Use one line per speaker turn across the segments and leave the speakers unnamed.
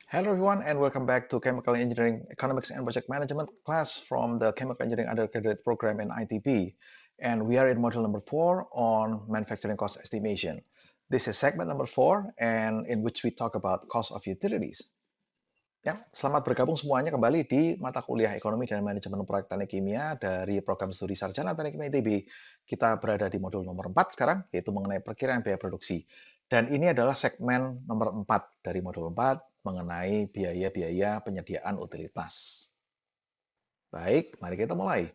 Hello everyone and welcome back to Chemical Engineering Economics and Project Management class from the Chemical Engineering Undergraduate Program in ITB. And we are in module number 4 on manufacturing cost estimation. This is segment number 4 and in which we talk about cost of utilities. Ya, selamat bergabung semuanya kembali di mata kuliah Ekonomi dan Manajemen Proyek Teknik Kimia dari Program Studi Sarjana Teknik Kimia ITB. Kita berada di modul nomor 4 sekarang, yaitu mengenai perkiraan biaya produksi. Dan ini adalah segmen nomor 4 dari modul 4 mengenai biaya-biaya penyediaan utilitas. Baik, mari kita mulai.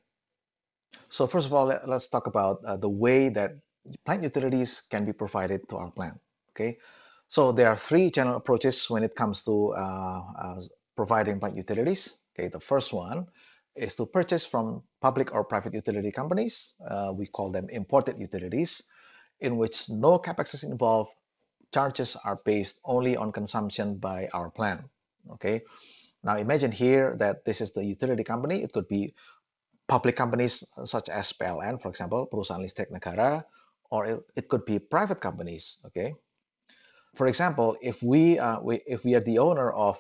So first of all, let's talk about the way that plant utilities can be provided to our plant. Okay, so there are three general approaches when it comes to providing plant utilities. Okay, the first one is to purchase from public or private utility companies. We call them imported utilities, in which no capex is involved. Charges are based only on consumption by our plant. Okay, now imagine here that this is the utility company. It could be public companies such as PLN, for example, perusahaan listrik negara, or it could be private companies. Okay, for example, if we are the owner of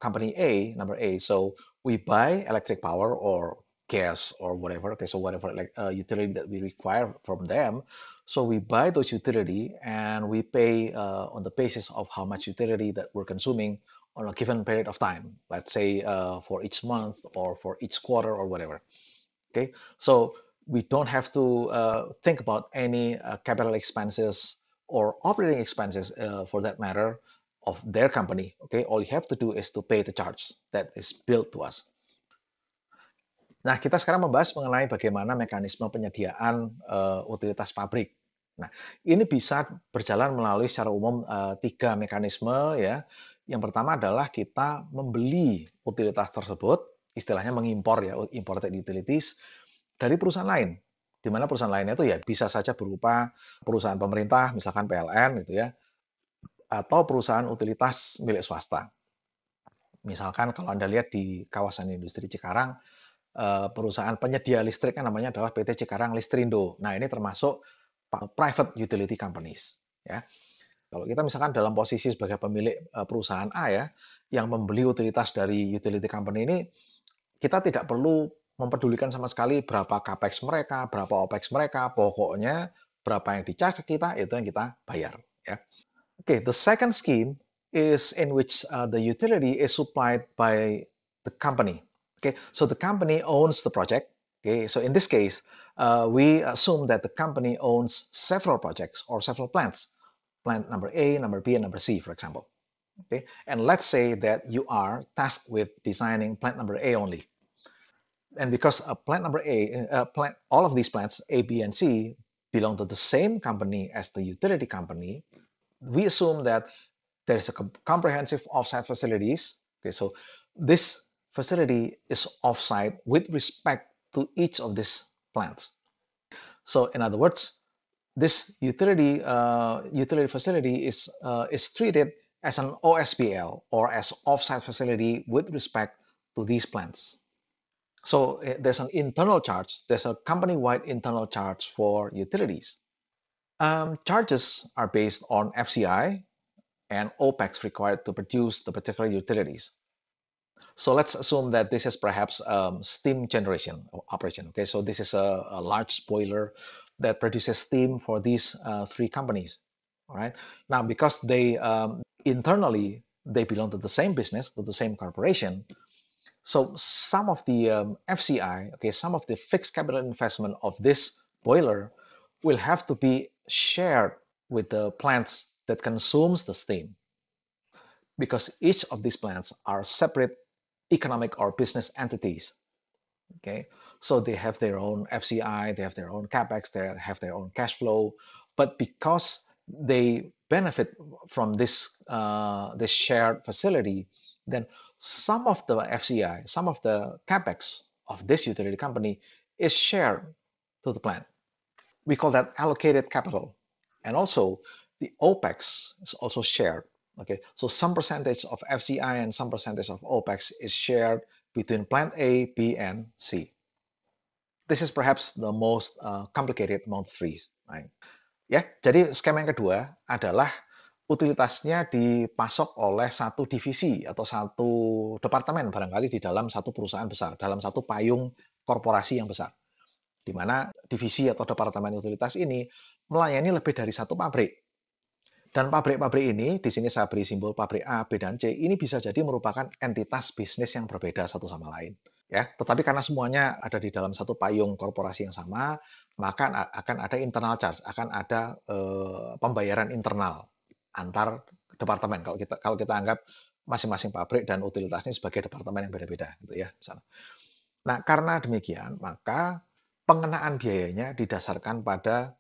company A, number A, so we buy electric power or gas or whatever. Okay, so whatever like utility that we require from them, so we buy those utility and we pay on the basis of how much utility that we're consuming on a given period of time. Let's say for each month or for each quarter or whatever. Okay, so we don't have to think about any capital expenses or operating expenses for that matter of their company. Okay, all you have to do is to pay the charge that is billed to us. Nah, kita sekarang membahas mengenai bagaimana mekanisme penyediaan utilitas pabrik. Nah, ini bisa berjalan melalui secara umum tiga mekanisme ya. Yang pertama adalah kita membeli utilitas tersebut, istilahnya mengimpor ya, imported utilities dari perusahaan lain. Di mana perusahaan lainnya itu ya bisa saja berupa perusahaan pemerintah, misalkan PLN gitu ya, atau perusahaan utilitas milik swasta. Misalkan kalau Anda lihat di kawasan industri Cikarang, perusahaan penyedia listrik kan namanya adalah PT Cikarang Listrindo. Nah, ini termasuk private utility companies ya. Kalau kita misalkan dalam posisi sebagai pemilik perusahaan A ya, yang membeli utilitas dari utility company ini, kita tidak perlu mempedulikan sama sekali berapa capex mereka, berapa opex mereka, pokoknya berapa yang di-charge kita itu yang kita bayar ya. Okay, the second scheme is in which the utility is supplied by the company. Okay, so the company owns the project. Okay, so in this case, we assume that the company owns several projects or several plants, plant number A, number B, and number C, for example. Okay, and let's say that you are tasked with designing plant number A only. And because plant number A, all of these plants, A, B, and C, belong to the same company as the utility company, we assume that there is a comprehensive offsite facilities. Okay, so this facility is offsite with respect to each of these plants. So in other words, this utility facility is treated as an OSPL or as offsite facility with respect to these plants. So there's an internal charge, there's a company-wide internal charge for utilities. Charges are based on FCI and OPEX required to produce the particular utilities. So let's assume that this is perhaps steam generation operation. Okay, so this is a large boiler that produces steam for these three companies. All right. Now, because they internally they belong to the same business, to the same corporation, so some of the FCI, okay, some of the fixed capital investment of this boiler will have to be shared with the plants that consumes the steam, because each of these plants are separate economic or business entities. Okay, so they have their own FCI, they have their own capex, they have their own cash flow, but because they benefit from this shared facility, then some of the FCI, some of the capex of this utility company is shared to the plant. We call that allocated capital, and also the OPEX is also shared. Okay, so some percentage of FCI and some percentage of OPEX is shared between plant A, B, and C. This is perhaps the most complicated among the three, right? Ya, jadi skema yang kedua adalah utilitasnya dipasok oleh satu divisi atau satu departemen barangkali di dalam satu perusahaan besar, dalam satu payung korporasi yang besar, di mana divisi atau departemen utilitas ini melayani lebih dari satu pabrik. Dan pabrik-pabrik ini, di sini saya beri simbol pabrik A, B, dan C, ini bisa jadi merupakan entitas bisnis yang berbeda satu sama lain. Ya, tetapi karena semuanya ada di dalam satu payung korporasi yang sama, maka akan ada internal charge, akan ada pembayaran internal antar departemen. Kalau kita anggap masing-masing pabrik dan utilitasnya sebagai departemen yang beda-beda, gitu ya. Misalnya. Nah, karena demikian, maka pengenaan biayanya didasarkan pada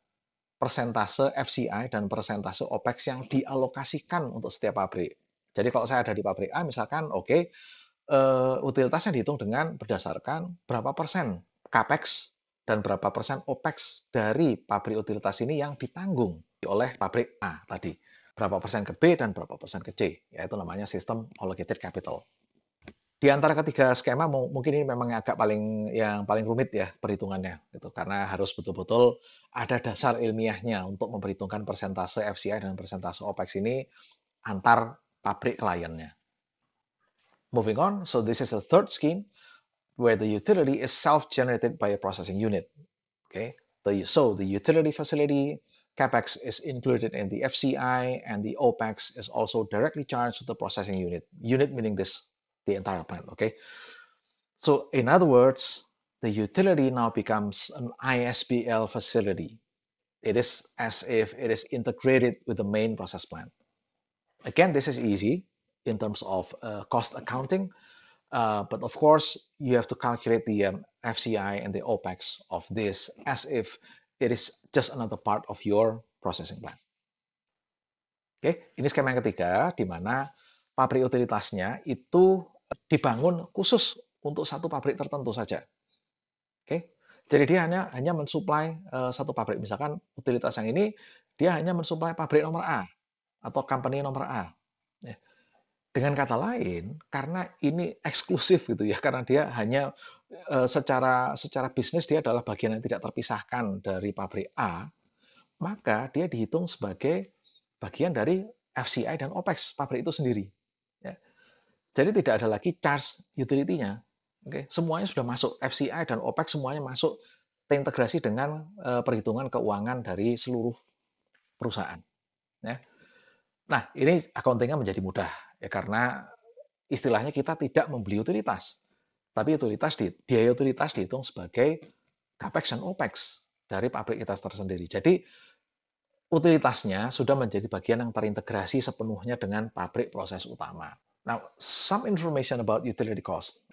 persentase FCI dan persentase OPEX yang dialokasikan untuk setiap pabrik. Jadi kalau saya ada di pabrik A, misalkan, oke, utilitasnya dihitung dengan berdasarkan berapa persen CAPEX dan berapa persen OPEX dari pabrik utilitas ini yang ditanggung oleh pabrik A tadi. Berapa persen ke B dan berapa persen ke C, yaitu namanya sistem allocated capital. Di antara ketiga skema mungkin ini memang yang paling rumit ya perhitungannya gitu karena harus betul-betul ada dasar ilmiahnya untuk memperhitungkan persentase FCI dan persentase OPEX ini antar pabrik kliennya. Moving on, so this is a third scheme where the utility is self-generated by a processing unit. Okay, so the utility facility CapEx is included in the FCI and the OPEX is also directly charged to the processing unit. Unit meaning the entire plant. Okay. So in other words, the utility now becomes an ISBL facility. It is as if it is integrated with the main process plant. Again, this is easy in terms of cost accounting, but of course, you have to calculate the FCI and the OPEX of this as if it is just another part of your processing plant. Oke, ini skema yang ketiga, di mana pabrik utilitasnya itu dibangun khusus untuk satu pabrik tertentu saja. Oke, jadi dia hanya mensuplai satu pabrik. Misalkan utilitas yang ini dia hanya mensuplai pabrik nomor A atau company nomor A. Ya. Dengan kata lain, karena ini eksklusif gitu ya, karena dia hanya secara bisnis dia adalah bagian yang tidak terpisahkan dari pabrik A, maka dia dihitung sebagai bagian dari FCI dan OPEX pabrik itu sendiri. Ya. Jadi tidak ada lagi charge utility-nya. Oke, semuanya sudah masuk, FCI dan OPEX semuanya masuk terintegrasi dengan perhitungan keuangan dari seluruh perusahaan. Ya. Nah, ini accounting-nya menjadi mudah ya karena istilahnya kita tidak membeli utilitas, tapi biaya utilitas dihitung sebagai CAPEX dan OPEX dari pabrik kita tersendiri. Jadi utilitasnya sudah menjadi bagian yang terintegrasi sepenuhnya dengan pabrik proses utama. Now, some information about utility cost.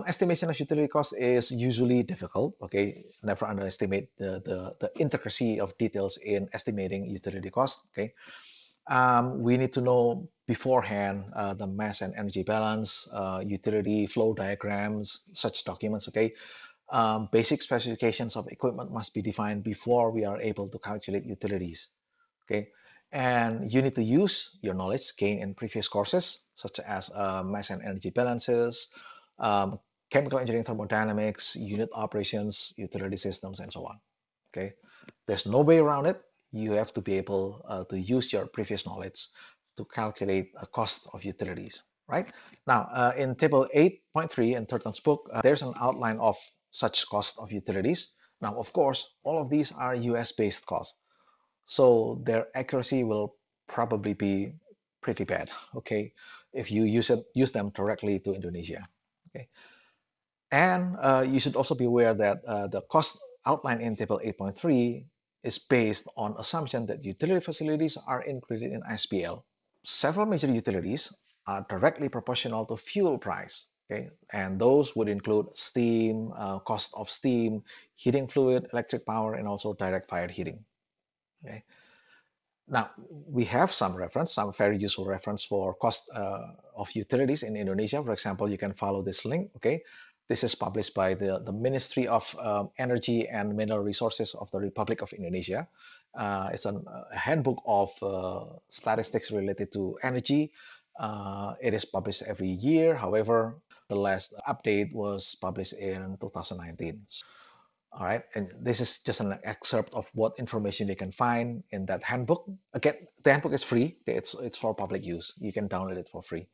Estimation of utility cost is usually difficult. Okay, never underestimate the intricacy of details in estimating utility cost. Okay, we need to know beforehand the mass and energy balance, utility flow diagrams, such documents. Okay, basic specifications of equipment must be defined before we are able to calculate utilities. Okay, and you need to use your knowledge gained in previous courses, such as mass and energy balances, chemical engineering, thermodynamics, unit operations, utility systems, and so on. Okay, there's no way around it. You have to be able to use your previous knowledge to calculate a cost of utilities. Right now, in table 8.3 in Turton's book, there's an outline of such cost of utilities. Now, of course, all of these are US-based costs, so their accuracy will probably be pretty bad. Okay, if you use them directly to Indonesia. Okay, and you should also be aware that the cost outlined in table 8.3 is based on assumption that utility facilities are included in ISBL. Several major utilities are directly proportional to fuel price. Okay, and those would include steam, cost of steam, heating fluid, electric power, and also direct fired heating. Okay. Now, we have some very useful reference for cost of utilities in Indonesia. For example, you can follow this link. Okay, this is published by the Ministry of Energy and Mineral Resources of the Republic of Indonesia. It's a handbook of statistics related to energy. It is published every year. However, the last update was published in 2019. All right, and this is just an excerpt of what information you can find in that handbook. Again, the handbook is free. Okay, it's for public use. You can download it for free,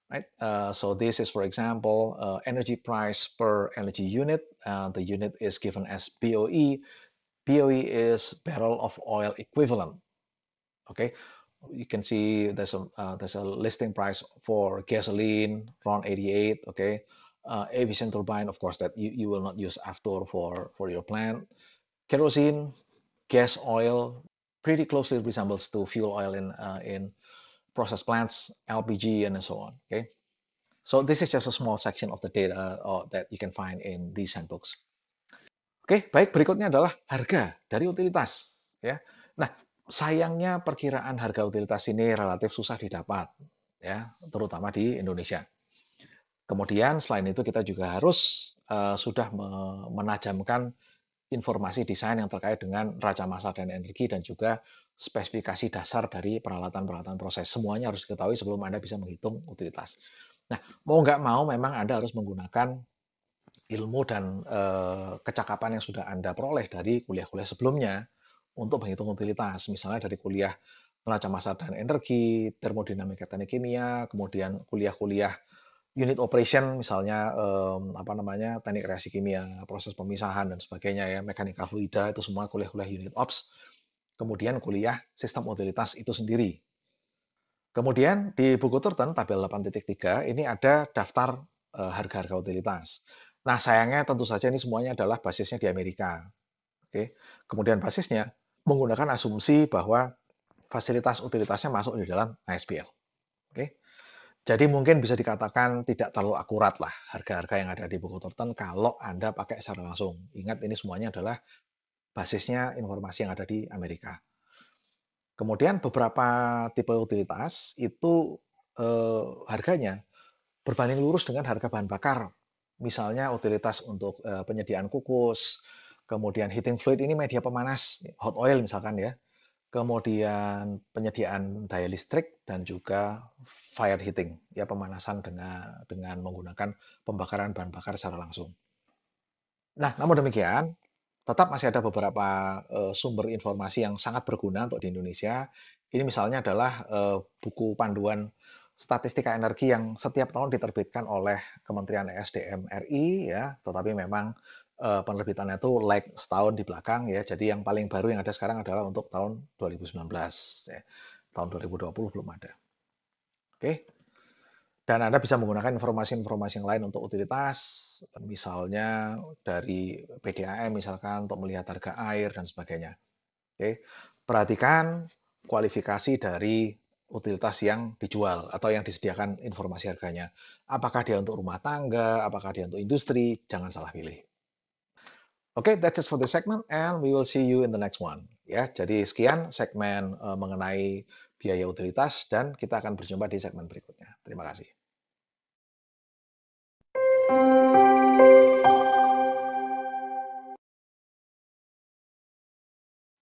right? So this is, for example, energy price per energy unit. The unit is given as BOE. BOE is barrel of oil equivalent. Okay, you can see there's a listing price for gasoline around 88. Okay, aviation turbine, of course, that you will not use after for your plant. Kerosene, gas oil, pretty closely resembles to fuel oil in process plants, LPG, and so on. Okay, so this is just a small section of the data that you can find in these handbooks. Oke, baik, berikutnya adalah harga dari utilitas, ya. Nah, sayangnya perkiraan harga utilitas ini relatif susah didapat, ya, terutama di Indonesia. Kemudian selain itu kita juga harus sudah menajamkan informasi desain yang terkait dengan raca massa dan energi dan juga spesifikasi dasar dari peralatan-peralatan proses. Semuanya harus diketahui sebelum Anda bisa menghitung utilitas. Nah, mau nggak mau memang Anda harus menggunakan ilmu dan kecakapan yang sudah Anda peroleh dari kuliah-kuliah sebelumnya untuk menghitung utilitas. Misalnya dari kuliah neraca massa dan energi, termodinamika teknik kimia, kemudian kuliah-kuliah unit operation, misalnya apa namanya teknik reaksi kimia, proses pemisahan dan sebagainya ya, mekanika fluida itu semua kuliah-kuliah unit ops. Kemudian kuliah sistem utilitas itu sendiri. Kemudian di buku Turton tabel 8.3 ini ada daftar harga-harga utilitas. Nah, sayangnya tentu saja ini semuanya adalah basisnya di Amerika. Oke. Kemudian basisnya menggunakan asumsi bahwa fasilitas utilitasnya masuk di dalam ASBL. Oke. Jadi mungkin bisa dikatakan tidak terlalu akurat lah harga-harga yang ada di buku Turton kalau Anda pakai secara langsung. Ingat ini semuanya adalah basisnya informasi yang ada di Amerika. Kemudian beberapa tipe utilitas itu harganya berbanding lurus dengan harga bahan bakar. Misalnya utilitas untuk penyediaan kukus, kemudian heating fluid ini media pemanas, hot oil misalkan ya. Kemudian penyediaan daya listrik dan juga fire heating, ya pemanasan dengan menggunakan pembakaran bahan bakar secara langsung. Nah, namun demikian, tetap masih ada beberapa sumber informasi yang sangat berguna untuk di Indonesia. Ini misalnya adalah buku panduan statistika energi yang setiap tahun diterbitkan oleh Kementerian ESDM RI, ya, tetapi memang penerbitannya itu lag setahun di belakang, ya. Jadi yang paling baru yang ada sekarang adalah untuk tahun 2019, ya. Tahun 2020 belum ada. Oke. Dan Anda bisa menggunakan informasi-informasi yang lain untuk utilitas, misalnya dari PDAM misalkan untuk melihat harga air dan sebagainya. Oke. Perhatikan kualifikasi dari utilitas yang dijual atau yang disediakan informasi harganya. Apakah dia untuk rumah tangga, apakah dia untuk industri, jangan salah pilih. Oke, that's it for this segment and we will see you in the next one. Ya, jadi sekian segmen mengenai biaya utilitas dan kita akan berjumpa di segmen berikutnya. Terima kasih.